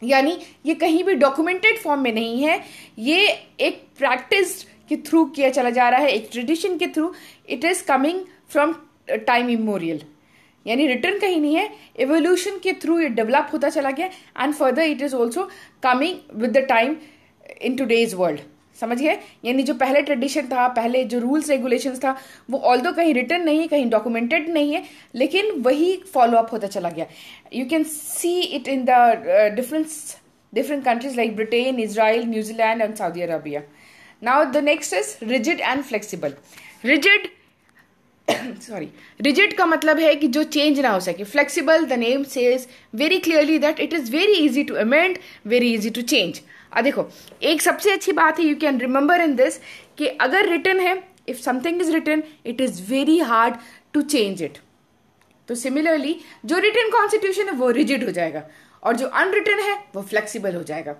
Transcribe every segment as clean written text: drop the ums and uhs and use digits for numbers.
यानी ये कहीं भी डॉक्यूमेंटेड फॉर्म में नहीं है, ये एक प्रैक्टिस के थ्रू किया चला जा रहा है, एक ट्रेडिशन के थ्रू। It is coming from time immemorial, यानी रिटर्न कहीं नहीं है, एवोल्यूशन के थ्रू ये डेवलप होता चला गया and further it is also coming with the time in today's world. समझ गए? यानी जो पहले ट्रेडिशन था, पहले जो रूल्स रेगुलेशंस था, वो ऑल्दो कहीं रिटर्न नहीं है, कहीं डॉक्यूमेंटेड नहीं है, लेकिन वही फॉलो अप होता चला गया। You can see it in the different countries like Britain, Israel, New Zealand and Saudi Arabia. Now the next is rigid and flexible. Rigid rigid का मतलब है कि जो चेंज ना हो सके। Flexible, the name says very clearly that it is very easy to amend, very easy to change. देखो, एक सबसे अच्छी बात है, you can remember in this, कि अगर रिटन है, if something is written, it is very hard to change it. तो सिमिलरली जो रिटन कॉन्स्टिट्यूशन है वो रिजिड हो जाएगा और जो अनरिटन है वो फ्लेक्सिबल हो जाएगा।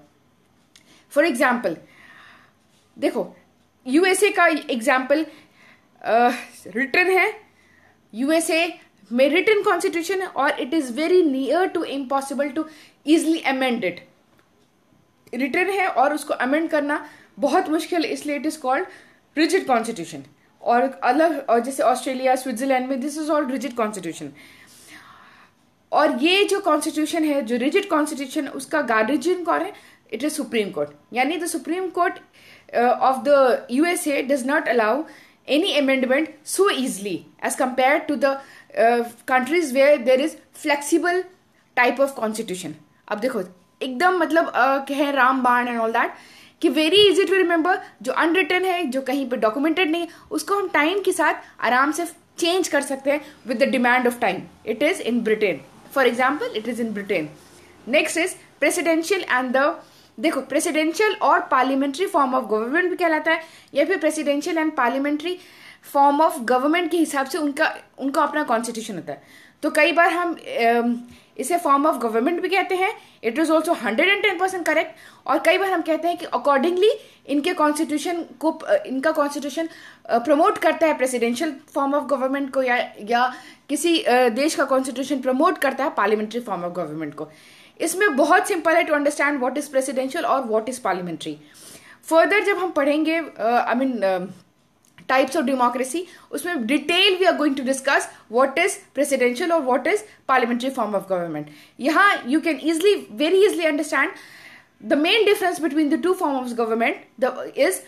फॉर एग्जाम्पल देखो, यूएसए का एग्जाम्पल रिटन है, यूएसए में रिटन कॉन्स्टिट्यूशन है और it is very near to impossible to easily amend it. Written है और उसको अमेंड करना बहुत मुश्किल, इसलिए it is called rigid constitution. और अलग, और जैसे ऑस्ट्रेलिया, स्विट्जरलैंड में this is all rigid constitution. और ये जो कॉन्स्टिट्यूशन है, जो रिजिड कॉन्स्टिट्यूशन, उसका गार्डियन कौन है? It is supreme court. यानी the supreme court of the USA does not allow any amendment so easily as compared to the countries where there is flexible type of constitution. अब देखो, एकदम मतलब कहें रामबाण एंड ऑल दैट, कि very easy to remember. जो unwritten है, जो कहीं पे डॉक्यूमेंटेड नहीं है, उसको हम टाइम के साथ आराम से चेंज कर सकते हैं with the demand of time. It is in Britain, for example it is in Britain. Next is presidential and the, देखो, प्रेसिडेंशियल और पार्लियामेंट्री फॉर्म ऑफ गवर्नमेंट भी कहलाता है, या फिर presidential and parliamentary form of government के हिसाब से उनका अपना कॉन्स्टिट्यूशन होता है। तो कई बार हम इसे फॉर्म ऑफ गवर्नमेंट भी कहते हैं, इट इज ऑल्सो 110% करेक्ट। और कई बार हम कहते हैं कि अकॉर्डिंगली इनके कॉन्स्टिट्यूशन को, इनका कॉन्स्टिट्यूशन प्रमोट करता है प्रेसिडेंशियल फॉर्म ऑफ गवर्नमेंट को, या किसी देश का कॉन्स्टिट्यूशन प्रमोट करता है पार्लियामेंट्री फॉर्म ऑफ गवर्नमेंट को। इसमें बहुत सिंपल है to understand what is presidential और व्हाट इज पार्लियामेंट्री। फर्दर जब हम पढ़ेंगे टाइप्स ऑफ डेमोक्रेसी, उसमें detail we are going to discuss what is presidential और what is parliamentary form of government. यहाँ you can very easily understand the main difference between the two form of government is